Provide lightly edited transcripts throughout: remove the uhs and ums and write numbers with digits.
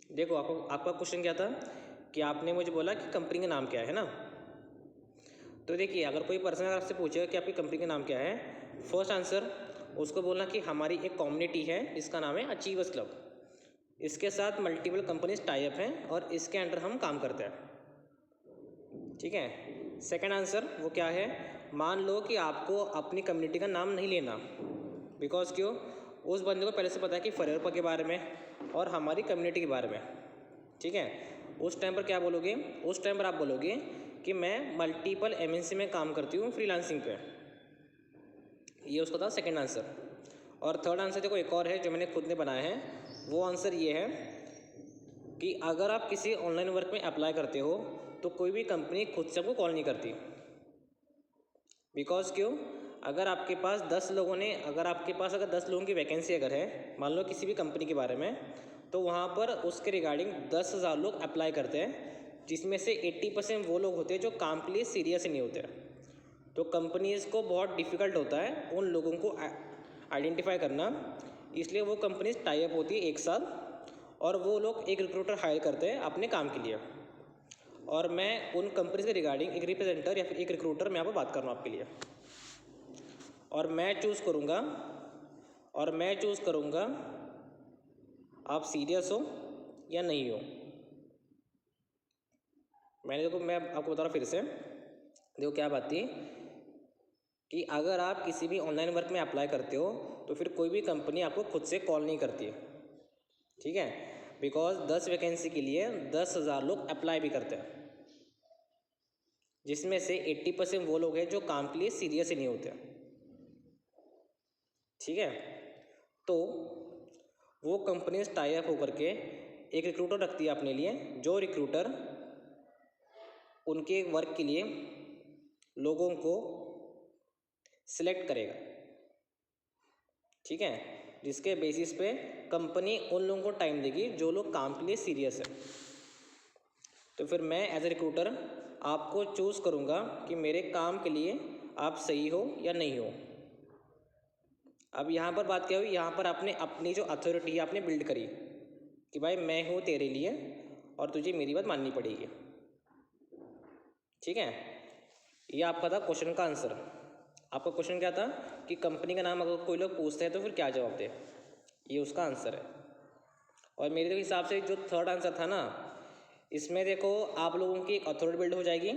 देखो आपका क्वेश्चन क्या था कि आपने मुझे बोला कि कंपनी का नाम क्या है ना। तो देखिए, अगर कोई पर्सन अगर आपसे पूछेगा कि आपकी कंपनी का नाम क्या है, फर्स्ट आंसर उसको बोलना कि हमारी एक कम्युनिटी है जिसका नाम है अचीवर्स क्लब। इसके साथ मल्टीपल कंपनीज टाई अप हैं और इसके अंडर हम काम करते हैं। ठीक है। सेकंड आंसर वो क्या है, मान लो कि आपको अपनी कम्युनिटी का नाम नहीं लेना, बिकॉज क्यों, उस बंदे को पहले से पता है कि फरेरपा के बारे में और हमारी कम्युनिटी के बारे में। ठीक है। उस टाइम पर क्या बोलोगे, उस टाइम पर आप बोलोगे कि मैं मल्टीपल एमएनसी में काम करती हूँ फ्रीलांसिंग पे। ये उसका था सेकंड आंसर। और थर्ड आंसर देखो एक और है जो मैंने खुद ने बनाया है, वो आंसर ये है कि अगर आप किसी ऑनलाइन वर्क में अप्लाई करते हो तो कोई भी कंपनी खुद से आपको कॉल नहीं करती। बिकॉज क्यों, अगर आपके पास 10 लोगों ने अगर 10 लोगों की वैकेंसी अगर है, मान लो किसी भी कंपनी के बारे में, तो वहाँ पर उसके रिगार्डिंग 10,000 लोग अप्लाई करते हैं, जिसमें से 80% वो लोग होते हैं जो काम के लिए सीरियस ही नहीं होते। तो कंपनीज़ को बहुत डिफ़िकल्ट होता है उन लोगों को आइडेंटिफाई करना, इसलिए वो कंपनीज टाई अप होती है एक साथ और वो लोग एक रिक्रूटर हायर करते हैं अपने काम के लिए। और मैं उन कंपनीज के रिगार्डिंग एक रिप्रेजेंटर या फिर एक रिक्रूटर मैं यहाँ पर बात कर रहा हूँ आपके लिए। और मैं चूज़ करूँगा आप सीरियस हो या नहीं हो। मैं आपको बता रहा हूँ फिर से। देखो क्या बात थी कि अगर आप किसी भी ऑनलाइन वर्क में अप्लाई करते हो तो फिर कोई भी कंपनी आपको खुद से कॉल नहीं करती। ठीक है। बिकॉज 10 वैकेंसी के लिए 10,000 लोग अप्लाई भी करते हैं, जिसमें से 80% वो लोग हैं जो काम के लिए सीरियस ही नहीं होते। ठीक है। तो वो कंपनीज टाई अप होकर के एक रिक्रूटर रखती है अपने लिए, जो रिक्रूटर उनके वर्क के लिए लोगों को सिलेक्ट करेगा। ठीक है। जिसके बेसिस पे कंपनी उन लोगों को टाइम देगी जो लोग काम के लिए सीरियस है। तो फिर मैं एज ए रिक्रूटर आपको चूज़ करूँगा कि मेरे काम के लिए आप सही हो या नहीं हो। अब यहाँ पर बात क्या हुई, यहाँ पर आपने अपनी जो अथॉरिटी है आपने बिल्ड करी कि भाई मैं हूँ तेरे लिए और तुझे मेरी बात माननी पड़ेगी। ठीक है। ये आपका था क्वेश्चन का आंसर। आपका क्वेश्चन क्या था कि कंपनी का नाम अगर कोई लोग पूछते हैं तो फिर क्या जवाब दे, ये उसका आंसर है। और मेरे हिसाब से जो थर्ड आंसर था ना, इसमें देखो आप लोगों की एक अथॉरिटी बिल्ड हो जाएगी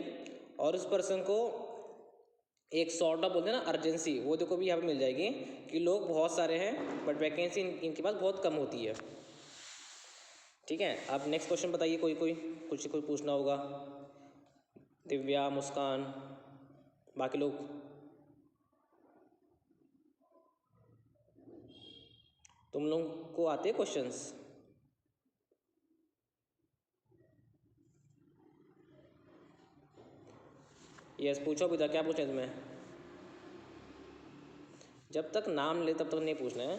और उस पर्सन को एक सॉर्ट ऑफ बोलते हैं ना अर्जेंसी, वो देखो भी यहाँ पे मिल जाएगी कि लोग बहुत सारे हैं बट वैकेंसी इनके पास बहुत कम होती है। ठीक है। अब नेक्स्ट क्वेश्चन बताइए, कुछ पूछना होगा। दिव्या, मुस्कान, बाकी लोग। तुम लोग को आते हैं क्वेश्चंस? यस, पूछो बेटा, क्या पूछे तुम्हें? जब तक नाम ले तब तक नहीं पूछना है।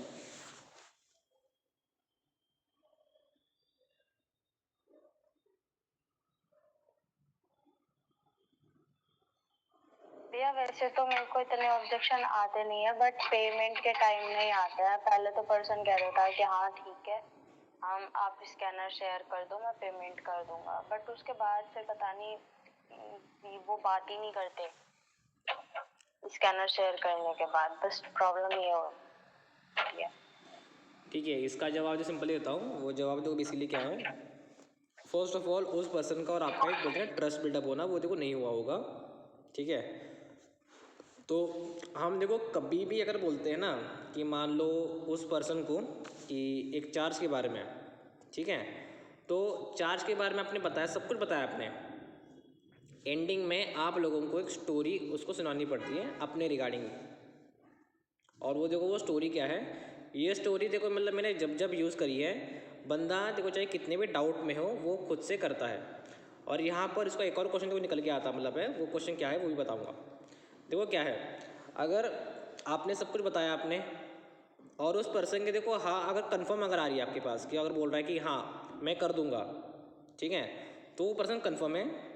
भैया वैसे तो मेरे को इतने ऑब्जेक्शन आते नहीं है, बट पेमेंट के टाइम नहीं आता है। पहले तो पर्सन कह रहा था कि हाँ ठीक है, आप स्कैनर शेयर कर दो, मैं पेमेंट कर दूंगा, बट उसके बाद से पता नहीं वो बात ही नहीं करते स्कैनर शेयर करने के बाद। बस प्रॉब्लम ये हो। ठीक है, इसका जवाब जो सिंपली देता हूँ, वो जवाब तो बेसिकली क्या है, फर्स्ट ऑफ ऑल उस पर्सन का और आपका एक बोलते हैं ट्रस्ट बिल्डअप होना, वो देखो नहीं हुआ होगा। ठीक है। तो हम देखो कभी भी अगर बोलते हैं ना कि मान लो उस पर्सन को कि एक चार्ज के बारे में, ठीक है, तो चार्ज के बारे में आपने बताया, सब कुछ बताया आपने, एंडिंग में आप लोगों को एक स्टोरी उसको सुनानी पड़ती है अपने रिगार्डिंग। और वो देखो वो स्टोरी क्या है, ये स्टोरी देखो मतलब मैंने जब जब यूज़ करी है, बंदा देखो चाहे कितने भी डाउट में हो वो खुद से करता है। और यहाँ पर इसका एक और क्वेश्चन देखो निकल के आता मतलब है, वो क्वेश्चन क्या है वो भी बताऊँगा। देखो क्या है, अगर आपने सब कुछ बताया आपने और उस पर्सन के देखो हाँ अगर कंफर्म अगर आ रही है आपके पास कि अगर बोल रहा है कि हाँ मैं कर दूंगा, ठीक है, तो वो पर्सन कंफर्म है।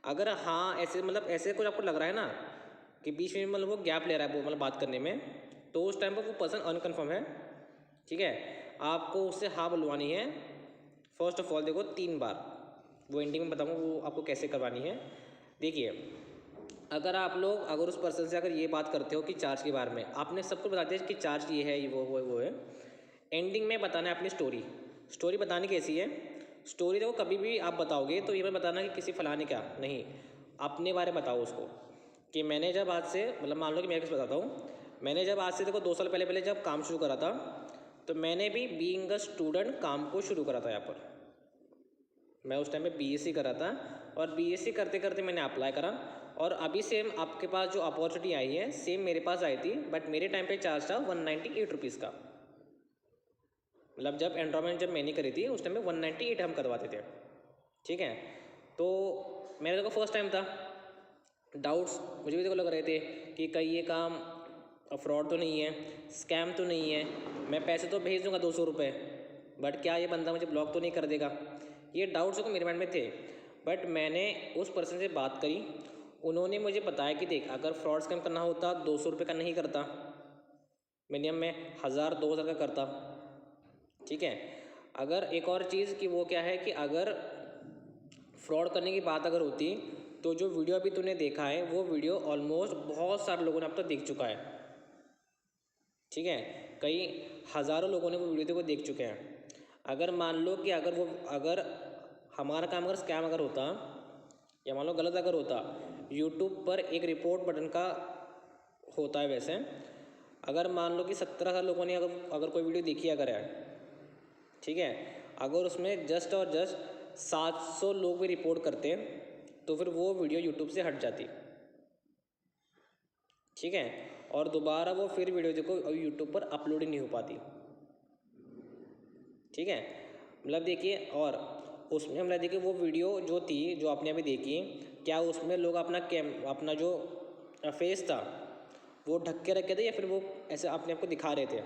अगर हाँ ऐसे मतलब ऐसे कुछ आपको लग रहा है ना कि बीच में मतलब वो गैप ले रहा है वो मतलब बात करने में, तो उस टाइम पर वो पर्सन अनकन्फर्म है। ठीक है। आपको उससे हाँ बुलवानी है फर्स्ट ऑफ ऑल देखो 3 बार, वो एंडिंग में बताऊँगा वो आपको कैसे करवानी है। देखिए अगर उस पर्सन से अगर ये बात करते हो कि चार्ज के बारे में, आपने सबको बता दिया कि चार्ज ये है, ये वो है, एंडिंग में बताना है अपनी स्टोरी बतानी कैसी है। स्टोरी देखो कभी भी आप बताओगे तो ये मत बताना कि किसी फलाने क्या, नहीं, अपने बारे में बताओ उसको कि मैंने जब आज से, मतलब मान लो कि मैं किस बताता हूँ, मैंने जब आज से देखो 2 साल पहले जब काम शुरू करा था, तो मैंने भी बीइंग अ स्टूडेंट काम को शुरू करा था। यहाँ पर मैं उस टाइम पे बीएससी करा था, और बीएससी करते करते मैंने अप्लाई करा, और अभी सेम आपके पास जो अपॉर्चुनिटी आई है सेम मेरे पास आई थी, बट मेरे टाइम पे चार्ज था 198 रुपीज़ का। मतलब जब एनरोलमेंट जब मैंने करी थी उस टाइम में 198 हम करवाते थे, ठीक है। तो मेरे देखो फर्स्ट टाइम था, डाउट्स मुझे भी देखो लग रहे थे कि कहीं ये काम फ्रॉड तो नहीं है, स्कैम तो नहीं है, मैं पैसे तो भेज दूंगा 200 रुपये, बट क्या ये बंदा मुझे ब्लॉक तो नहीं कर देगा, ये डाउट्स देखो मेरे माइंड में थे। बट मैंने उस पर्सन से बात करी, उन्होंने मुझे बताया कि देख अगर फ्रॉड स्कैम करना होता 200 रुपये का नहीं करता, मिनिमम मैं 1000-2000 का करता, ठीक है। अगर एक और चीज़ कि वो क्या है कि अगर फ्रॉड करने की बात अगर होती तो जो वीडियो अभी तूने देखा है वो वीडियो ऑलमोस्ट बहुत सारे लोगों ने अब तक देख चुका है, ठीक है। कई हज़ारों लोगों ने वो वीडियो को देख चुके हैं। अगर मान लो कि अगर हमारा काम अगर स्कैम अगर होता, या मान लो गलत अगर होता, यूट्यूब पर एक रिपोर्ट बटन का होता है वैसे, अगर मान लो कि 17,000 लोगों ने अगर कोई वीडियो देखी अगर है, ठीक है, अगर उसमें जस्ट और जस्ट 700 लोग भी रिपोर्ट करते हैं तो फिर वो वीडियो यूट्यूब से हट जाती, ठीक है। और दोबारा वो फिर वीडियो देखो यूट्यूब पर अपलोड ही नहीं हो पाती, ठीक है। मतलब देखिए, और उसमें मतलब देखिए वो वीडियो जो थी जो आपने अभी देखी, क्या उसमें लोग अपना जो फेस था वो ढक के रखे थे, या फिर वो ऐसे अपने आप को दिखा रहे थे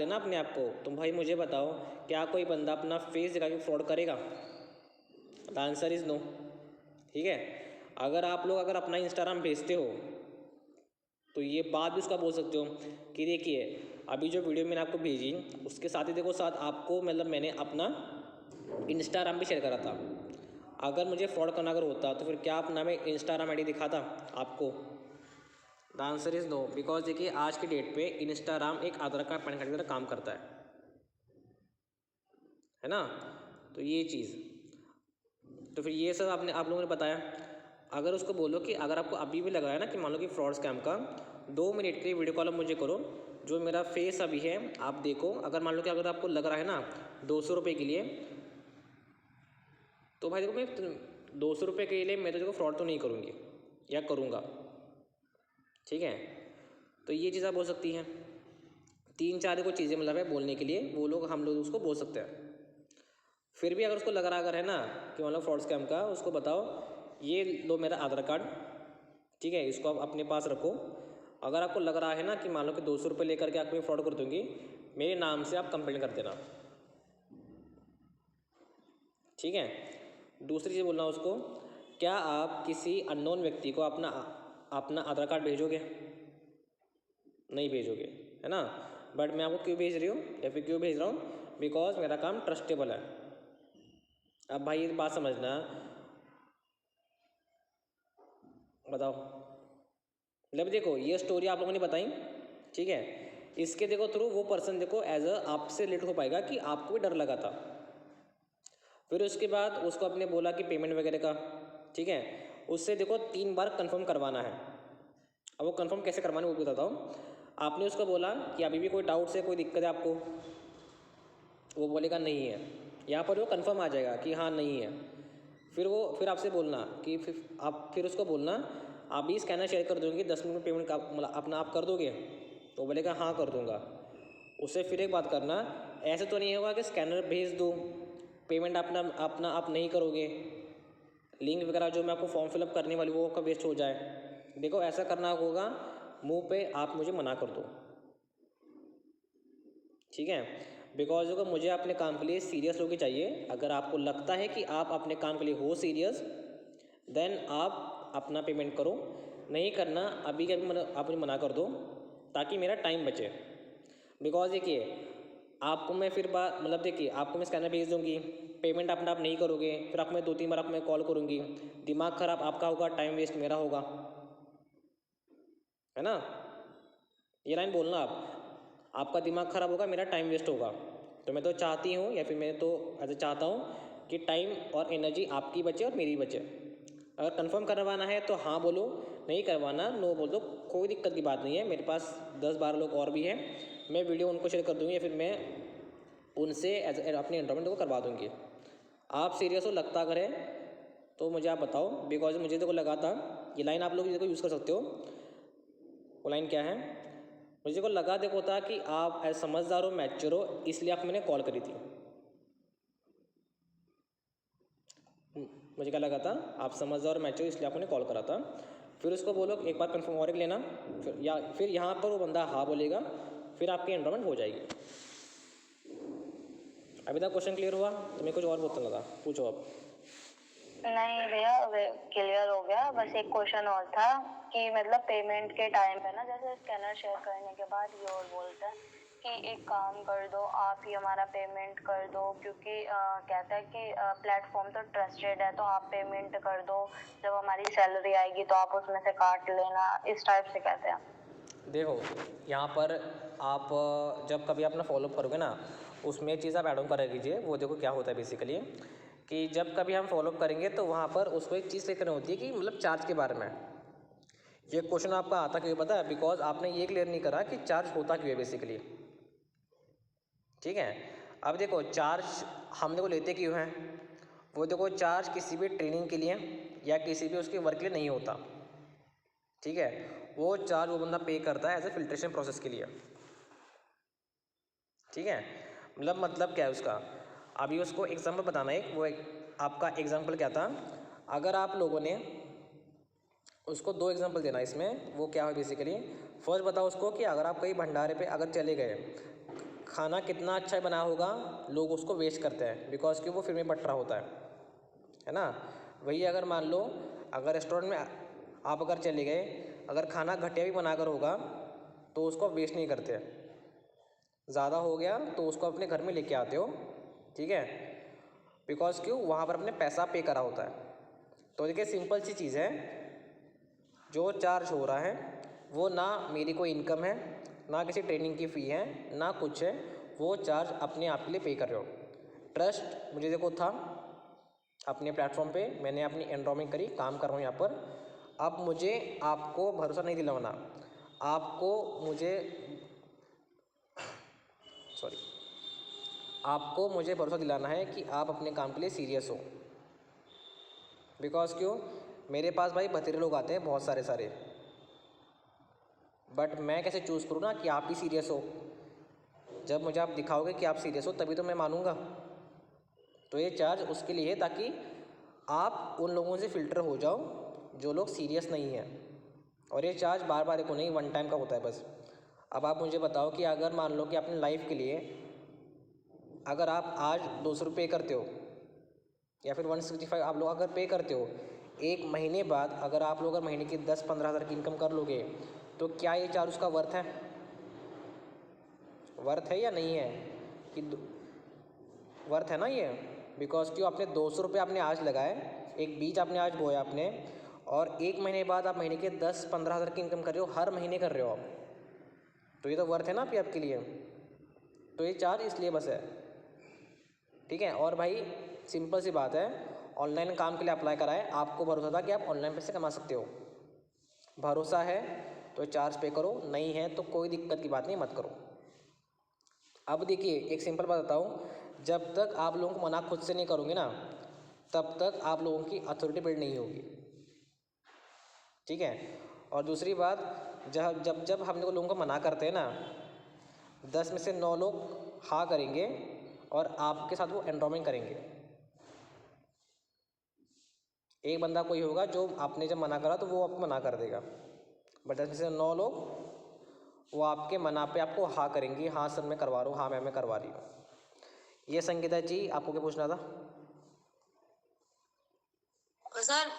ना अपने आप को। तुम भाई मुझे बताओ, क्या कोई बंदा अपना फेस दिखा के फ्रॉड करेगा? द आंसर इज़ नो, ठीक है। अगर आप लोग अगर अपना इंस्टाग्राम भेजते हो तो ये बात भी उसका बोल सकते हो कि देखिए अभी जो वीडियो मैंने आपको भेजी उसके साथ ही देखो साथ आपको मतलब मैंने अपना इंस्टाग्राम भी शेयर करा था। अगर मुझे फ्रॉड करना अगर होता तो फिर क्या अपना मैं इंस्टाग्राम आईडी दिखाता आपको? The answer is no, because देखिए आज की डेट पे इंस्टाग्राम एक आधार कार्ड पैन कार्ड की तरह काम करता है ना। तो ये चीज़, तो फिर ये सब आप लोगों ने बताया। अगर उसको बोलो कि अगर आपको अभी भी लग रहा है ना कि मान लो कि फ्रॉड स्कैम का, 2 मिनट के वीडियो कॉल मुझे करो, जो मेरा फेस अभी है आप देखो। अगर मान लो कि अगर आपको लग रहा है ना 200 रुपये के लिए, तो भाई देखो मैं 200 रुपये के लिए मैं तो देखो फ्रॉड तो नहीं करूँगी या करूँगा, ठीक है। तो ये चीज़ आप बोल सकती हैं। 3-4 को चीज़ें मतलब है बोलने के लिए, वो लोग हम लोग उसको बोल सकते हैं। फिर भी अगर उसको लग रहा अगर है ना कि मतलब फ्रॉड स्कैम का, उसको बताओ ये लो मेरा आधार कार्ड, ठीक है, इसको आप अपने पास रखो। अगर आपको लग रहा है ना कि मान लो कि 200 रुपये लेकर के आपको फ्रॉड कर दूँगी, मेरे नाम से आप कंप्लेंट कर देना, ठीक है। दूसरी चीज़ बोलना उसको, क्या आप किसी अननोन व्यक्ति को अपना आधार कार्ड भेजोगे? नहीं भेजोगे, है ना। बट मैं आपको क्यों भेज रही हूँ या फिर क्यों भेज रहा हूँ? बिकॉज मेरा काम ट्रस्टेबल है। अब भाई ये बात समझना, बताओ। मतलब देखो ये स्टोरी आप लोगों ने बताई, ठीक है, इसके देखो थ्रू वो पर्सन देखो एज अ आपसे रिलेट हो पाएगा कि आपको भी डर लगा था। फिर उसके बाद उसको आपने बोला कि पेमेंट वगैरह का, ठीक है, उससे देखो 3 बार कंफर्म करवाना है। अब वो कंफर्म कैसे करवाना है वो बताता हूँ। आपने उसको बोला कि अभी भी कोई डाउट्स है, कोई दिक्कत है आपको, वो बोलेगा नहीं है, यहाँ पर वो कंफर्म आ जाएगा कि हाँ नहीं है। फिर आपसे बोलना कि फिर उसको बोलना अभी स्कैनर शेयर कर दूँगी, 10 मिनट में पेमेंट का मतलब अपना आप कर दोगे? तो बोलेगा हाँ कर दूँगा। उससे फिर एक बात करना, ऐसे तो नहीं होगा कि स्कैनर भेज दूँ, पेमेंट अपना आप नहीं करोगे, लिंक वगैरह जो मैं आपको फॉर्म फिलअप करने वाली वो का वेस्ट हो जाए। देखो ऐसा करना होगा, मुंह पे आप मुझे मना कर दो, ठीक है। बिकॉज देखो मुझे अपने काम के लिए सीरियस लोग ही चाहिए। अगर आपको लगता है कि आप अपने काम के लिए हो सीरियस, देन आप अपना पेमेंट करो, नहीं करना अभी के अभी आप मुझे मना कर दो ताकि मेरा टाइम बचे। बिकॉज देखिए आपको मैं फिर बात मतलब देखिए, आपको मैं स्कैनर भेज दूंगी, पेमेंट अपना आप नहीं करोगे, फिर आपको मैं 2-3 बार आपको मैं कॉल करूँगी, दिमाग ख़राब आपका होगा, टाइम वेस्ट मेरा होगा, है ना? ये लाइन बोलना आप, आपका दिमाग ख़राब होगा, मेरा टाइम वेस्ट होगा। तो मैं तो चाहती हूँ, या फिर मैं तो ऐसा चाहता हूँ कि टाइम और एनर्जी आपकी बचे और मेरी बचे। अगर कंफर्म करवाना है तो हाँ बोलो, नहीं करवाना नो बोल दो, कोई दिक्कत की बात नहीं है। मेरे पास 10-12 लोग और भी हैं, मैं वीडियो उनको शेयर कर दूँगी, या फिर मैं उनसे अपनी एनरोलमेंट को करवा दूँगी। आप सीरियस हो लगता अगर है तो मुझे आप बताओ, बिकॉज मुझे तो लगा था ये लाइन आप लोग देखो यूज़ कर सकते हो। वो लाइन क्या है, मुझे को लगा देखो था कि आप ऐसे समझदार हो, मैच्योर हो, इसलिए आपको मैंने कॉल करी थी। मुझे क्या लगा था, आप समझदार और मैच्योर, इसलिए आपने कॉल करा था। फिर उसको बोलो एक बार कंफर्म और एक लेना, फिर यहाँ पर वो बंदा हाँ बोलेगा, फिर आपकी एनरोलमेंट हो जाएगी। अभी तक क्वेश्चन क्लियर हुआ? तो मैं कुछ और बोलने लगा, पूछो आप। नहीं भैया क्लियर हो गया, बस एक क्वेश्चन और था कि मतलब पेमेंट के टाइम पे ना, जैसे स्कैनर शेयर करने के बाद ये और बोलता है कि एक काम कर दो, आप ही हमारा पेमेंट कर दो, क्योंकि कहता है कि प्लेटफॉर्म तो ट्रस्टेड है, तो आप पेमेंट कर दो, जब हमारी सैलरी आएगी तो आप उसमें से काट लेना, इस टाइप से कहते हैं। देखो यहाँ पर आप जब कभी अपना फॉलोअप करोगे ना, उसमें चीज़ आप ऐड ऑन कर कीजिए। वो देखो क्या होता है बेसिकली, कि जब कभी हम फॉलोअप करेंगे तो वहाँ पर उसको एक चीज़ लेकर होती है कि मतलब चार्ज के बारे में। ये क्वेश्चन आपका आता क्यों पता है, बिकॉज आपने ये क्लियर नहीं करा कि चार्ज होता क्यों है बेसिकली। ठीक है, अब देखो चार्ज हम देखो लेते क्यों हैं, वो देखो चार्ज किसी भी ट्रेनिंग के लिए या किसी भी उसके वर्क के लिए नहीं होता। ठीक है, वो चार्ज वो बंदा पे करता है एज ए फिल्ट्रेशन प्रोसेस के लिए। ठीक है, मतलब क्या है उसका, अभी उसको एग्जांपल बताना है। वो आपका एग्जांपल क्या था, अगर आप लोगों ने उसको 2 एग्जांपल देना इसमें, वो क्या है बेसिकली। फर्स्ट बताओ उसको कि अगर आप कहीं भंडारे पे अगर चले गए, खाना कितना अच्छा बना होगा, लोग उसको वेस्ट करते हैं बिकॉज कि वो फिर में बट रहा होता है ना। वही अगर मान लो अगर रेस्टोरेंट में आप अगर चले गए, अगर खाना घटिया भी बनाकर होगा तो उसको वेस्ट नहीं करते, ज़्यादा हो गया तो उसको अपने घर में लेके आते हो। ठीक है, बिकॉज क्यों, वहाँ पर अपने पैसा पे करा होता है। तो देखिए सिंपल सी चीज़ है, जो चार्ज हो रहा है वो ना मेरी कोई इनकम है, ना किसी ट्रेनिंग की फ़ी है, ना कुछ है, वो चार्ज अपने आप के लिए पे कर रहे हो। ट्रस्ट मुझे देखो था अपने प्लेटफॉर्म पे, मैंने अपनी एनरोलमेंट करी, काम कर रहा हूँ यहाँ पर। अब मुझे आपको भरोसा नहीं दिलवाना, आपको मुझे आपको मुझे भरोसा दिलाना है कि आप अपने काम के लिए सीरियस हो। बिकॉज क्यों, मेरे पास भाई बतेरे लोग आते हैं बहुत सारे, बट मैं कैसे चूज़ करूँ ना कि आप ही सीरियस हो। जब मुझे आप दिखाओगे कि आप सीरियस हो तभी तो मैं मानूंगा। तो ये चार्ज उसके लिए है ताकि आप उन लोगों से फ़िल्टर हो जाओ जो लोग सीरियस नहीं हैं। और ये चार्ज बार बार को नहीं, वन टाइम का होता है बस। अब आप मुझे बताओ कि अगर मान लो कि अपने लाइफ के लिए अगर आप आज 200 रुपये करते हो या फिर 165 आप लोग अगर पे करते हो, एक महीने बाद अगर आप लोग अगर महीने की 10-15 हज़ार की इनकम कर लोगे, तो क्या ये चार्ज उसका वर्थ है? वर्थ है या नहीं है? कि वर्थ है ना ये, बिकॉज क्यों, आपने 200 रुपये आपने आज लगाए, एक बीज आपने आज बोया आपने, और एक महीने बाद आप महीने के 10-15 हज़ार की इनकम कर रहे हो, हर महीने कर रहे हो आप, तो ये तो वर्थ है ना आपके लिए। तो ये चार्ज इसलिए बस है। ठीक है, और भाई सिंपल सी बात है, ऑनलाइन काम के लिए अप्लाई कराए, आपको भरोसा था कि आप ऑनलाइन पैसे कमा सकते हो। भरोसा है तो चार्ज पे करो, नहीं है तो कोई दिक्कत की बात नहीं, मत करो। अब देखिए एक सिंपल बात बताऊँ, जब तक आप लोगों को मना खुद से नहीं करोगे ना, तब तक आप लोगों की अथॉरिटी बिल्ड नहीं होगी। ठीक है, और दूसरी बात, जब हम लोगों को मना करते हैं ना, 10 में से 9 लोग हाँ करेंगे और आपके साथ वो एनरोलमेंट करेंगे। एक बंदा कोई होगा जो आपने जब मना करा तो वो आपको मना कर देगा, बट 10 में से 9 लोग वो आपके मना पे आपको हाँ करेंगी, हाँ सर मैं करवा रहा हूँ, हाँ मैम मैं करवा रही हूँ। ये संगीता जी आपको क्या पूछना था? सर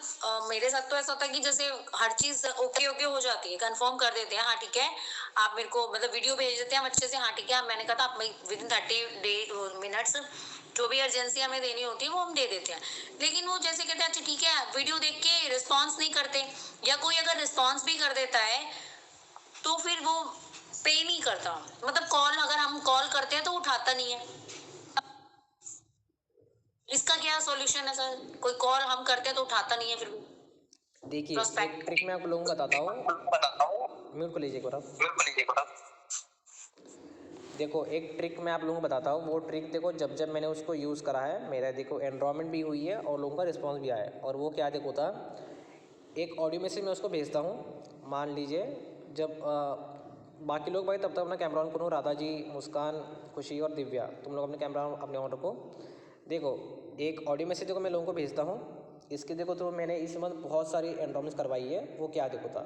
मेरे साथ तो ऐसा होता है कि जैसे हर चीज ओके ओके हो जाती है, कंफर्म कर देते हैं, हाँ ठीक है आप मेरे को मतलब वीडियो भेज देते हैं हम अच्छे से, हाँ ठीक है मैंने कहा था आप विद इन 30 मिनट्स जो भी अर्जेंसी हमें देनी होती है वो हम दे देते हैं। लेकिन वो जैसे कहते हैं अच्छा ठीक है वीडियो देख के रिस्पॉन्स नहीं करते, या कोई अगर रिस्पॉन्स भी कर देता है तो फिर वो पे नहीं करता, मतलब कॉल अगर हम कॉल करते हैं तो उठाता नहीं है। इसका क्या सॉल्यूशन है सर? कोई कॉल हम करते हैं तो उठाता नहीं है फिर भी। देखिए एक प्रोस्पेक्ट ट्रिक मैं आप लोगों को बताता हूँ, म्यूट को लीजिए एक बार आप। देखो एक ट्रिक मैं आप लोगों को बताता हूँ, वो ट्रिक देखो जब जब मैंने उसको यूज़ करा है मेरा देखो एनरोलमेंट भी हुई है और लोगों का रिस्पॉन्स भी आया है। और वो क्या देखो था, एक ऑडियो मैसेज मैं उसको भेजता हूँ, मान लीजिए जब बाकी लोग भाई तब तक अपना कैमरा ऑन करो, राधा जी, मुस्कान, खुशी और दिव्या, तुम लोग अपने कैमरा अपने ऑन रखो। देखो एक ऑडियो मैसेज देखो मैं लोगों को भेजता हूँ, इसके देखो तो मैंने इस मंथ बहुत सारी एनरोलमेंट्स करवाई है। वो क्या देखो था,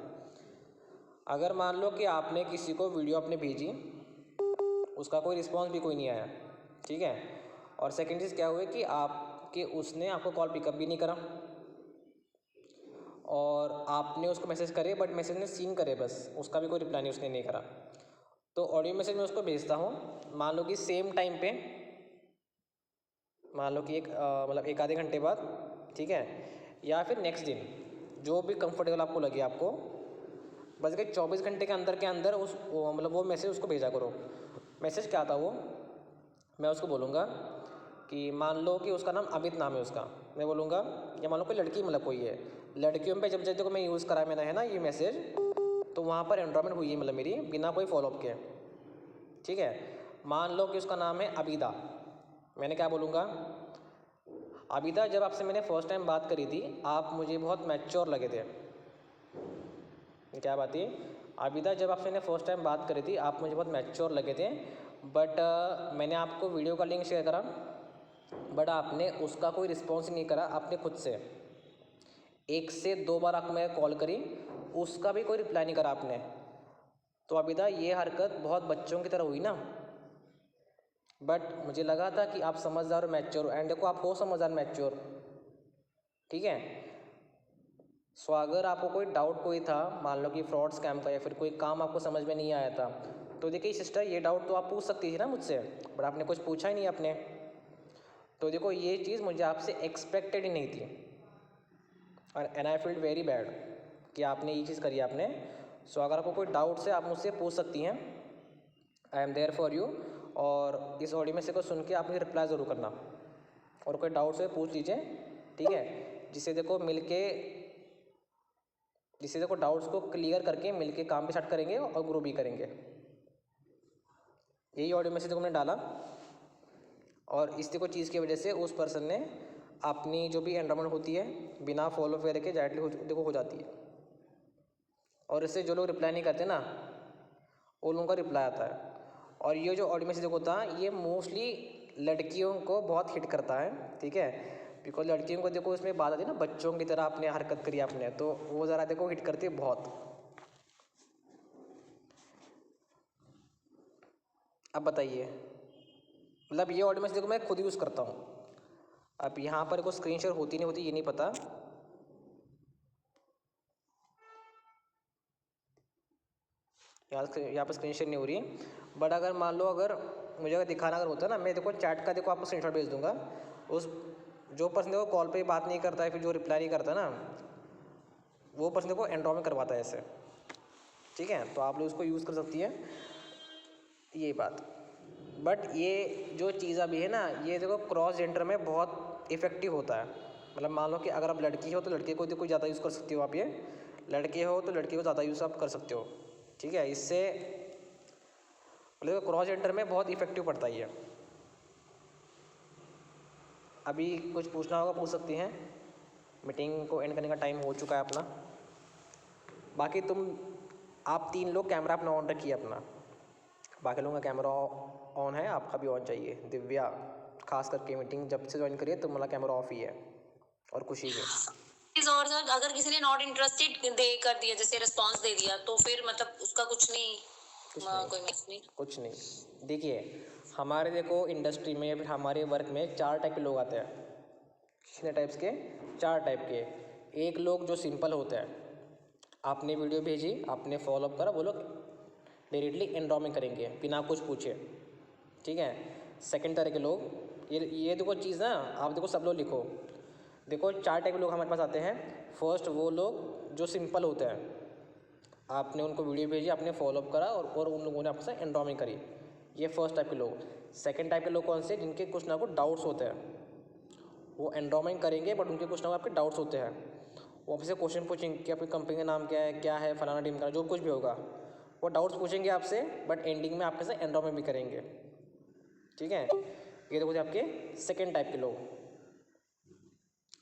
अगर मान लो कि आपने किसी को वीडियो आपने भेजी, उसका कोई रिस्पॉन्स भी कोई नहीं आया, ठीक है, और सेकेंड चीज़ क्या हुई कि आपके उसने आपको कॉल पिकअप भी नहीं करा, और आपने उसको मैसेज करे बट मैसेज ने सीन करे बस, उसका भी कोई रिप्लाई नहीं उसने नहीं करा। तो ऑडियो मैसेज मैं उसको भेजता हूँ, मान लो कि सेम टाइम पे, मान लो कि मतलब एक आधे घंटे बाद, ठीक है, या फिर नेक्स्ट दिन, जो भी कंफर्टेबल आपको लगे आपको, बस के 24 घंटे के अंदर उस मतलब वो मैसेज उसको भेजा करो। मैसेज क्या था वो, मैं उसको बोलूँगा कि मान लो कि उसका नाम अमित नाम है उसका, मैं बोलूँगा, या मान लो कोई लड़की मतलब कोई है, लड़कियों पे जब जब देखो मैं यूज़ करा मैंने है ना ये मैसेज, तो वहाँ पर एनरोलमेंट हुई है मतलब मेरी बिना कोई फॉलोअप के, ठीक है। मान लो कि उसका नाम है अबिदा, मैंने क्या बोलूँगा, अबिदा जब आपसे मैंने फ़र्स्ट टाइम बात करी थी आप मुझे बहुत मैच्योर लगे थे। क्या बात है, अबिदा जब आपसे मैंने फ़र्स्ट टाइम बात करी थी आप मुझे बहुत मैच्योर लगे थे, बट मैंने आपको वीडियो का लिंक शेयर करा, बट आपने उसका कोई रिस्पॉन्स नहीं करा, आपने खुद से 1 से 2 बार आपको मैं कॉल करी, उसका भी कोई रिप्लाई नहीं करा आपने। तो अबिदा ये हरकत बहुत बच्चों की तरह हुई ना, बट मुझे लगा था कि आप समझदार और मैच्योर, एंड देखो आप हो समझदार मैच्योर, ठीक है। सो अगर आपको कोई डाउट कोई था, मान लो कि फ्रॉड स्कैम का या फिर कोई काम आपको समझ में नहीं आया था, तो देखिए सिस्टर ये डाउट तो आप पूछ सकती थी ना मुझसे, बट आपने कुछ पूछा ही नहीं आपने। तो देखो ये चीज़ मुझे आपसे एक्सपेक्टेड ही नहीं थी, और and I feel very bad कि आपने ये चीज़ करी आपने। सो अगर आपको कोई डाउट्स है आप मुझसे पूछ सकती हैं, I am there for you. और इस ऑडियो में से को सुन के आप मुझे रिप्लाई ज़रूर करना, और कोई डाउट्स है पूछ लीजिए, ठीक है, जिससे देखो डाउट्स को क्लियर करके मिलके काम भी स्टार्ट करेंगे और ग्रो भी करेंगे। यही ऑडियो मैसेज देखो मैंने डाला, और इस देखो चीज़ की वजह से उस पर्सन ने अपनी जो भी एनरोलमेंट होती है बिना फॉलो वगैरह के डायरेक्टली देखो हो जाती है, और इससे जो लोग रिप्लाई नहीं करते ना उन लोगों का रिप्लाई आता है। और ये जो ऑडियो मैसेज होता है ये मोस्टली लड़कियों को बहुत हिट करता है, ठीक है, बिकॉज लड़कियों को देखो इसमें बात आती है ना, बच्चों की तरह आपने हरकत करी आपने, तो वो ज़रा देखो हिट करती है बहुत। अब बताइए, मतलब ये ऑडियो मैसेज देखो मैं खुद यूज़ करता हूँ। अब यहाँ पर कोई स्क्रीन शेयर होती नहीं होती ये नहीं पता, यहाँ पर स्क्रीन शेयर नहीं हो रही, बट अगर मान लो अगर मुझे अगर दिखाना अगर होता है ना, मैं देखो चैट का देखो आपको स्क्रीनशॉट भेज दूंगा, उस जो पर्सन देखो कॉल पे बात नहीं करता है फिर जो रिप्लाई नहीं करता ना, वो पर्सन देखो एनरोलमेंट करवाता है ऐसे, ठीक है। तो आप लोग उसको यूज़ कर सकती है ये बात। बट ये जो चीज़ अभी है ना ये देखो क्रॉस जेंडर में बहुत इफ़ेक्टिव होता है। मतलब मान लो कि अगर आप लड़की हो तो लड़के को देखो ज़्यादा यूज़ कर सकती हो आप, ये लड़के हो तो लड़के को ज़्यादा यूज़ आप कर सकते हो, ठीक है। इससे मतलब क्रॉस जेंडर में बहुत इफेक्टिव पड़ता ही है। अभी कुछ पूछना होगा पूछ सकती हैं, मीटिंग को एंड करने का टाइम हो चुका है अपना। बाकी आप 3 लोग कैमरा अपना ऑन रखिए अपना, बाकी लोगों का कैमरा ऑन है, आपका भी ऑन चाहिए। दिव्या खास करके मीटिंग जब से ज्वाइन करिए तो मतलब कैमरा ऑफ ही है, और खुशी भी। और सर अगर किसी ने नॉट इंटरेस्टेड दे कर दिया, जैसे रिस्पांस दे दिया, तो फिर मतलब उसका कुछ नहीं, कोई मिस नहीं, कुछ नहीं। देखिए हमारे देखो इंडस्ट्री में फिर हमारे वर्क में 4 टाइप के लोग आते हैं, कितने टाइप्स के, 4 टाइप के। एक लोग जो सिंपल होता है, आपने वीडियो भेजी, आपने फॉलोअप करा, वो लोग डायरेक्टली एनरोलमेंट करेंगे बिना कुछ पूछे, ठीक है। सेकंड तरह के लोग, ये देखो चीज़ ना, आप देखो सब लोग लिखो, देखो 4 टाइप के लोग हमारे पास आते हैं। फर्स्ट वो लोग जो सिंपल होते हैं, आपने उनको वीडियो भेजी, आपने फॉलोअप करा और उन लोगों ने आपसे एनरोलमेंट करी, ये फर्स्ट टाइप के लोग। सेकंड टाइप के लोग कौन से, जिनके कुछ ना कुछ डाउट्स होते हैं, वो एनरोलमेंट करेंगे बट उनके कुछ ना कुछ आपके डाउट्स होते हैं, वो आपसे क्वेश्चन पूछेंगे कि आपकी कंपनी का नाम क्या है, फलाना टीम का, जो कुछ भी होगा वो डाउट्स पूछेंगे आपसे, बट एंडिंग में आपके साथ एनरोलमेंट भी करेंगे, ठीक है। ये देखो आपके सेकेंड टाइप के लोग।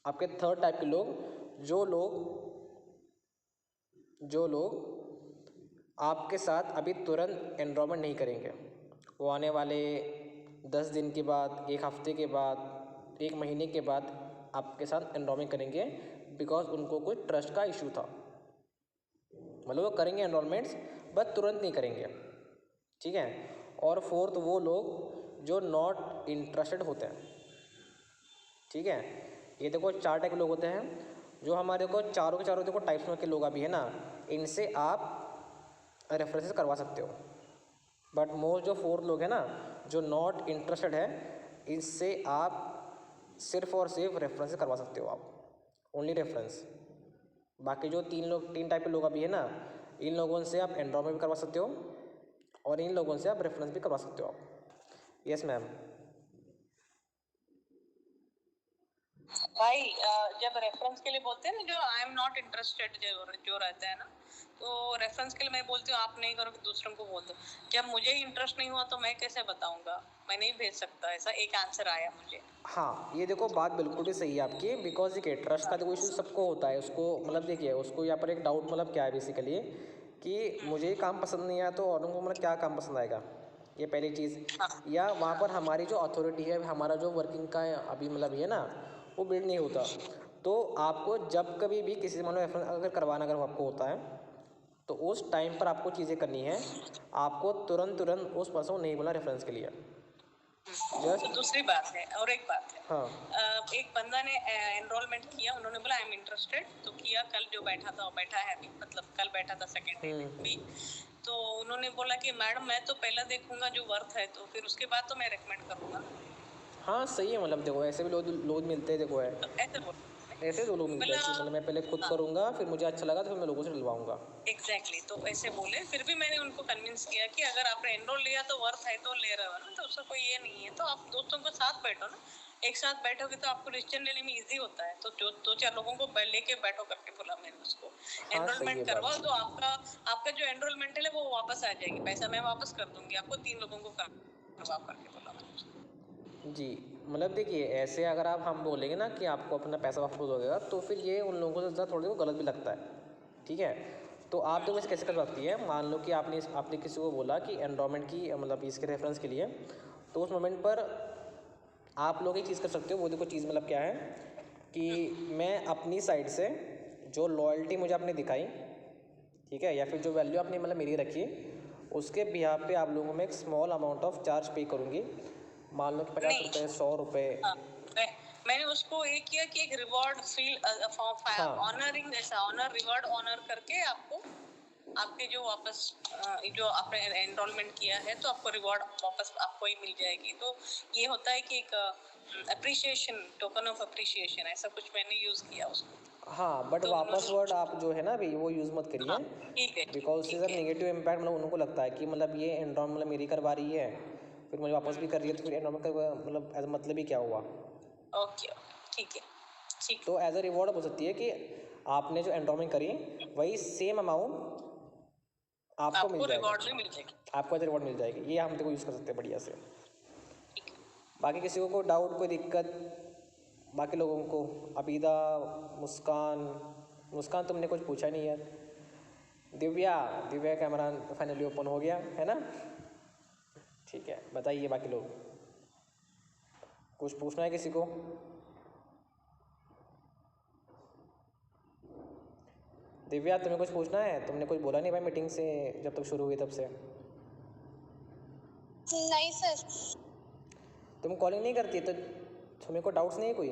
आपके थर्ड टाइप के लोग, जो लोग आपके साथ अभी तुरंत एनरोलमेंट नहीं करेंगे, वो आने वाले 10 दिन के बाद, 1 हफ्ते के बाद, 1 महीने के बाद आपके साथ एनरोलमेंट करेंगे, बिकॉज उनको कुछ ट्रस्ट का इशू था। मतलब वो करेंगे एनरोलमेंट्स बट तुरंत नहीं करेंगे, ठीक है। और फोर्थ वो लोग जो नॉट इंटरेस्टेड होते हैं, ठीक है। ये देखो 4 टाइप के लोग होते हैं, जो हमारे को चारों के चारों देखो टाइप्स में के लोग अभी है ना, इनसे आप रेफरेंसेस करवा सकते हो। बट मोस्ट जो 4 लोग हैं ना, जो नॉट इंटरेस्टेड है, इससे आप सिर्फ और सिर्फ रेफरेंसेस करवा सकते हो, आप ओनली रेफरेंस। बाकी जो 3 टाइप के लोग अभी है ना, इन लोगों से आप एनरोलमेंट भी करवा सकते हो और इन लोगों से आप रेफरेंस भी करवा सकते हो आप। Yes ma'am. भाई जब रेफरेंस के लिए बोलते हैं ना, जो आई एम नॉट इंटरेस्टेड जो रहता है ना, तो रेफरेंस के लिए मैं बोलती हूँ आप नहीं करो, दूसरों को बोल दो। जब मुझे ही इंटरेस्ट नहीं हुआ तो मैं कैसे बताऊंगा, मैं नहीं भेज सकता, ऐसा एक आंसर आया मुझे। हाँ, ये देखो बात बिल्कुल भी सही है आपकी, बिकॉज देखिए ट्रस्ट का देखो इशू सबको होता है, उसको मतलब देखिए उसको यहाँ पर एक डाउट मतलब क्या है बेसिकली, कि मुझे ये काम पसंद नहीं आया तो औरों को मतलब क्या काम पसंद आएगा, ये पहली चीज़। या वहाँ पर हमारी जो अथॉरिटी है, हमारा जो वर्किंग का अभी मतलब है ना, वो बिल्ड नहीं होता। तो आपको जब कभी भी किसी से मतलब रेफरेंस अगर करवाना अगर आपको होता है, तो उस टाइम पर आपको चीज़ें करनी है, आपको तुरंत उस पर्सन को नहीं बोला रेफरेंस के लिए। तो दूसरी बात है, और एक बात है, हाँ एक बंदा ने एनरोलमेंट किया, उन्होंने बोला आई एम इंटरेस्टेड, तो किया, कल जो बैठा था वो बैठा है अभी, मतलब कल बैठा था सेकंड डे भी, तो उन्होंने बोला कि मैडम मैं तो पहले देखूंगा जो वर्थ है, तो फिर उसके बाद तो मैं रेकमेंड करूंगा। हाँ सही है, मतलब देखो ऐसे भी लोग मिलते हैं, देखो है तो ऐसे बोला ऐसे 2 लोग मिलते हैं कि मतलब मैं पहले खुद करूँगा, फिर मुझे अच्छा लगा तो फिर मैं लोगों से डलवाऊंगा। एग्जैक्टली तो ऐसे बोले, फिर भी मैंने उनको कन्विंस किया कि अगर आपने एनरोल लिया तो वर्थ है तो ले रहे हो ना, तो उसका कोई ये नहीं है, तो आप दोस्तों के साथ बैठो ना, एक साथ बैठोगे तो आपको डिसीजन लेने में इजी होता है। तो जो 2-4 लोगों को लेके बैठो करके बोला मैंने उसको, हाँ सही है एनरोलमेंट बात। करवाओ, तो आपका जो एनरोलमेंट है वो वापस आ जाएगी, पैसा मैं वापस कर दूंगी आपको, 3 लोगों को करवाओ करके बोला मैंने उसको। जी, मतलब देखिए ऐसे अगर हम बोलेंगे ना कि आपको अपना पैसा वापस हो गया, तो फिर ये उन लोगों से ज़्यादा थोड़ी को गलत भी लगता है, ठीक है। तो आप देखो इसे कैसे कर सकती है, मान लो कि आपने किसी को बोला कि एनरोलमेंट की मतलब इसके रेफरेंस के लिए, तो उस मोमेंट पर आप लोग एक चीज़ कर सकते हो, वो देखो चीज़ मतलब क्या है, कि मैं अपनी साइड से जो लॉयल्टी मुझे आपने दिखाई, ठीक है, या फिर जो वैल्यू आपने मतलब मेरी रखी, उसके बिहाफ पे आप लोगों में एक स्मॉल अमाउंट ऑफ चार्ज पे करूँगी, मान लो कि 50 रुपये, 100 रुपये। हाँ, मैंने उसको ये किया कि एक रिवॉर्ड फील हाँ ऑनरिंग, ऐसा ऑनर रिवॉर्ड ऑनर करके आपको आपके जो वापस जो आपने एनरोलमेंट किया है तो आपको रिवॉर्ड वापस आपको ही मिल जाएगी। तो ये होता है कि एक अप्रिशिएशन, टोकन ऑफ अप्रिशिएशन, ऐसा कुछ मैंने यूज किया उसको। हाँ, बट तो वापस वर्ड आप जो है ना अभी वो यूज़ मत करिए, हाँ, ठीक है, बिकॉज उससे ठीक सर है, नेगेटिव इम्पैक्ट मतलब उनको लगता है कि मतलब ये एनरोल मतलब मेरी करवा रही है, फिर मुझे वापस भी कर रही है, तो फिर एनरोलमेंट का मतलब एज मतलब ही क्या हुआ। ओके, ठीक है, ठीक। तो एज अ रिवॉर्ड हो सकती है कि आपने जो एनरोलमेंट करी वही सेम अमाउंट आपको मिल आपको जाएगा, रिवॉर्ड में मिल जाएगी। आपको एज रिवॉर्ड मिल जाएगी, ये हम देखो यूज़ कर सकते हैं बढ़िया से। ठीक है। बाकी किसी को कोई डाउट, कोई दिक्कत, बाकी लोगों को, अबीदा, मुस्कान तुमने कुछ पूछा नहीं यार। दिव्या कैमरा फाइनली ओपन हो गया है ना, ठीक है, बताइए बाकी लोग, कुछ पूछना है किसी को? दिव्या तुम्हें कुछ पूछना है? तुमने कुछ बोला नहीं भाई मीटिंग से जब तक शुरू हुई तब से। नहीं सर। तुम कॉलिंग नहीं करती तो तुम्हें को डाउट्स नहीं है कोई?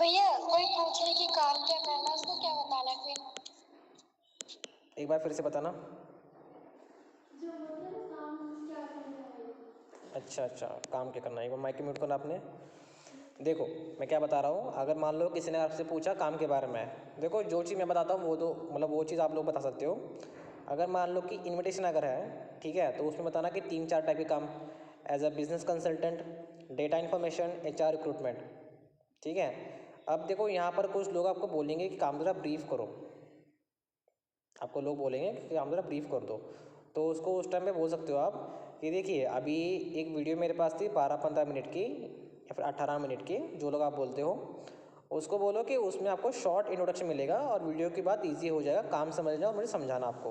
भैया कोई पूछ रही कि काम क्या करना है उसको क्या बताना है फिर? एक बार फिर से बताना। अच्छा अच्छा, काम क्या करना है, एक बार माइक म्यूट करना आपने। देखो मैं क्या बता रहा हूँ, अगर मान लो किसी ने आपसे पूछा काम के बारे में, देखो जो चीज़ मैं बताता हूँ वो तो मतलब वो चीज़ आप लोग बता सकते हो। अगर मान लो कि इनविटेशन अगर है, ठीक है, तो उसमें बताना कि 3-4 टाइप के काम, as a business consultant, data information, HR recruitment, ठीक है। अब देखो यहाँ पर कुछ लोग आपको बोलेंगे कि काम ज़रा ब्रीफ करो, आपको लोग बोलेंगे कि काम ज़रा ब्रीफ कर दो, तो उसको उस टाइम पे बोल सकते हो आप कि देखिए अभी एक वीडियो मेरे पास थी 12-15 मिनट की या फिर 18 मिनट की, जो लोग आप बोलते हो, उसको बोलो कि उसमें आपको शॉर्ट इंट्रोडक्शन मिलेगा और वीडियो के बाद ईजी हो जाएगा काम समझना और मुझे समझाना आपको,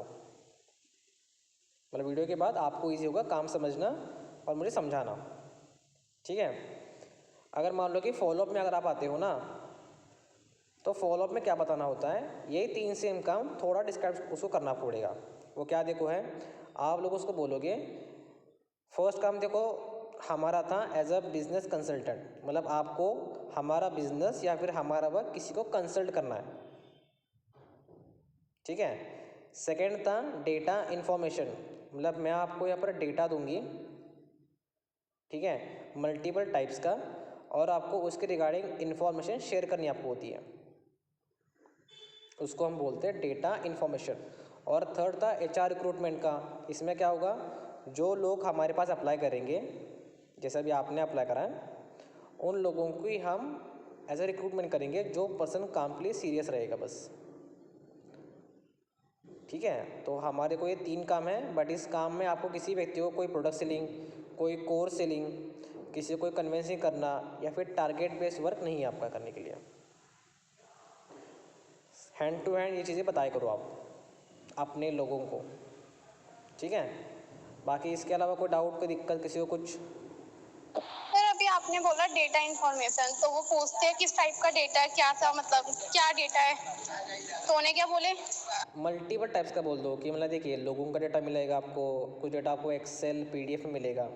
मतलब वीडियो के बाद आपको ईजी होगा काम समझना और मुझे समझाना, ठीक है। अगर मान लो कि फॉलोअप में अगर आप आते हो ना, तो फॉलोअप में क्या बताना होता है, यही 3 सेम काम थोड़ा डिस्क्राइब उसको करना पड़ेगा। वो क्या देखो है, आप लोग उसको बोलोगे, फर्स्ट काम देखो हमारा था एज अ बिजनेस कंसल्टेंट, मतलब आपको हमारा बिजनेस या फिर हमारा वर्क किसी को कंसल्ट करना है, ठीक है। सेकंड था डेटा इन्फॉर्मेशन, मतलब मैं आपको यहाँ पर डेटा दूंगी, ठीक है, मल्टीपल टाइप्स का, और आपको उसके रिगार्डिंग इन्फॉर्मेशन शेयर करनी आपको होती है, उसको हम बोलते हैं डेटा इन्फॉर्मेशन। और थर्ड था HR रिक्रूटमेंट का, इसमें क्या होगा, जो लोग हमारे पास अप्लाई करेंगे, जैसा भी आपने अप्लाई करा है, उन लोगों की हम एज ए रिक्रूटमेंट करेंगे, जो पर्सन काम के लिए सीरियस रहेगा बस, ठीक है। तो हमारे को ये 3 काम है, बट इस काम में आपको किसी व्यक्ति को कोई प्रोडक्ट सेलिंग, कोई कोर्स सेलिंग, किसी को कोई कन्वेंसिंग करना या फिर टारगेट बेस्ड वर्क नहीं है आपका करने के लिए। हैंड टू हैंड ये चीज़ें बताया करो आप अपने लोगों को, ठीक है। बाकी इसके अलावा कोई डाउट, कोई दिक्कत किसी को कुछ? सर अभी आपने बोला डेटा इन्फॉर्मेशन, तो वो पूछते हैं किस टाइप का डेटा है, क्या सा मतलब क्या डेटा है, तो उन्हें क्या बोले? मल्टीपल टाइप्स का बोल दो कि मतलब देखिए लोगों का डेटा मिलेगा आपको, कुछ डेटा आपको एक्सेल PDF में मिलेगा,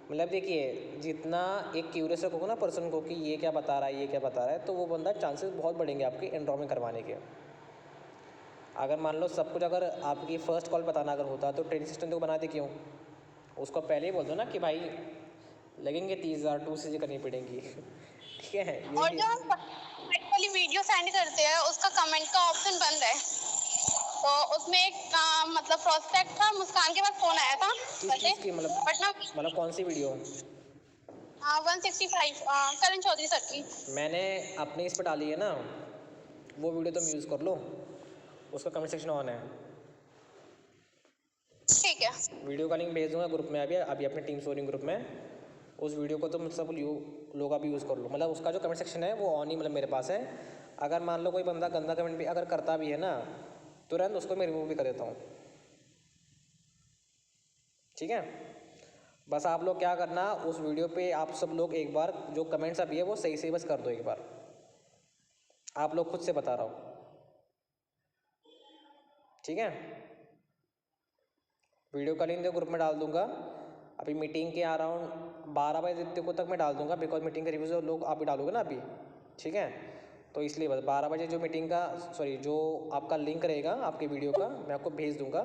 मतलब देखिए जितना एक क्यूरियस रखोगे ना पर्सन को कि ये क्या बता रहा है, ये क्या बता रहा है, तो वो बंदा चांसेस बहुत बढ़ेंगे आपके एनरोलमेंट करवाने के। अगर मान लो सब कुछ अगर आपकी फ़र्स्ट कॉल बताना अगर होता तो ट्रेनिंग सिस्टम तो बनाते क्यों, उसको पहले ही बोल दो ना कि भाई लगेंगे 30,000 2 चीज़ें करनी पड़ेंगी ठीक है। और जो हम वाली वीडियो सेंड करते हैं उसका कमेंट का ऑप्शन बंद है, तो उसमें एक मतलब प्रोस्पेक्ट था, मुस्कान के पास फोन आया था किस वैसे, चीज़ की, बट ना मतलब कौन सी वीडियो? 165 करण चौधरी सर की। मैंने अपने इस पर डाली है ना, वो वीडियो तुम यूज़ कर लो, उसका कमेंट सेक्शन ऑन है, ठीक है, वीडियो का लिंक भेज दूंगा ग्रुप में अभी अभी अपने टीम सोनिंग ग्रुप में, उस वीडियो को तुम सब लोग अभी यूज़ कर लो, मतलब उसका जो कमेंट सेक्शन है वो ऑन ही मतलब मेरे पास है। अगर मान लो कोई बंदा गंदा कमेंट भी अगर करता भी है ना, तुरंत उसको मैं रिमूव भी कर देता हूँ, ठीक है। बस आप लोग क्या करना, उस वीडियो पे आप सब लोग एक बार जो कमेंट्स अभी है वो सही से बस कर दो एक बार, आप लोग खुद से बता रहा हूँ, ठीक है। वीडियो का लिंक ग्रुप में डाल दूंगा, अभी मीटिंग के अराउंड 12 बजे को तक मैं डाल दूंगा, बिकॉज मीटिंग का रिव्यू लोग आप ही डालोगे ना अभी, ठीक है। तो इसलिए बस 12 बजे जो मीटिंग का सॉरी जो आपका लिंक रहेगा आपके वीडियो का मैं आपको भेज दूंगा,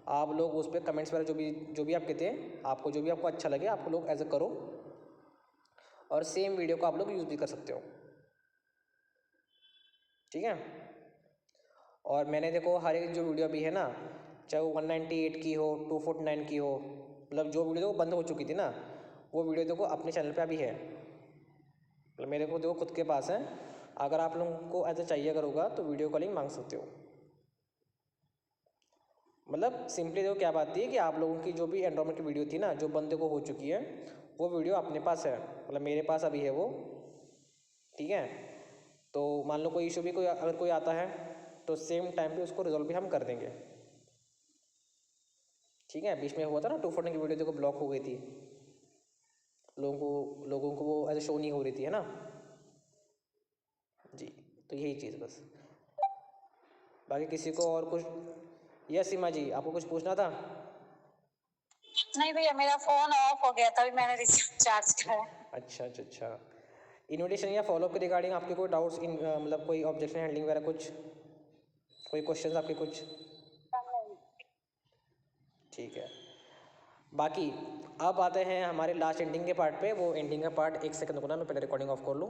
आप लोग उस पर कमेंट्स वगैरह जो भी आपके थे, आपको जो भी आपको अच्छा लगे आप लोग ऐसे करो, और सेम वीडियो को आप लोग यूज़ भी कर सकते हो, ठीक है। और मैंने देखो हर एक जो वीडियो अभी है ना, चाहे वो 198 की हो 249 की हो, मतलब जो वीडियो देखो बंद हो चुकी थी ना, वो वीडियो देखो अपने चैनल पे अभी है, मतलब मेरे को देखो खुद के पास है, अगर आप लोगों को ऐसा चाहिए अगर होगा तो वीडियो कॉलिंग मांग सकते हो। मतलब सिंपली देखो क्या बात थी कि आप लोगों की जो भी एनरोलमेंट की वीडियो थी ना जो बंदे को हो चुकी है, वो वीडियो अपने पास है, मतलब मेरे पास अभी है वो, ठीक है। तो मान लो कोई इशू भी कोई अगर कोई आता है तो सेम टाइम पे उसको रिजॉल्व भी हम कर देंगे, ठीक है। बीच में हुआ था ना 249 की वीडियो देखो ब्लॉक हो गई थी, लोगों को वो ऐसे शो नहीं हो रही थी, है ना जी। तो यही चीज़ बस, बाकी किसी को और कुछ? यस सीमा जी आपको कुछ पूछना था? नहीं भैया, मेरा फोन ऑफ हो गया था, अभी मैंने रिचार्ज कराया। अच्छा अच्छा अच्छा, इन्विटेशन या फॉलोअप के रिगार्डिंग आपके कोई डाउट्स मतलब कोई ऑब्जेक्शन हैंडलिंग वगैरह कुछ, कोई क्वेश्चंस आपके कुछ? ठीक है, बाकी अब आते हैं हमारे लास्ट एंडिंग के पार्ट पे। वो एंडिंग का पार्ट 1 सेकंड रुकना, मैं पहले रिकॉर्डिंग ऑफ कर लूँ।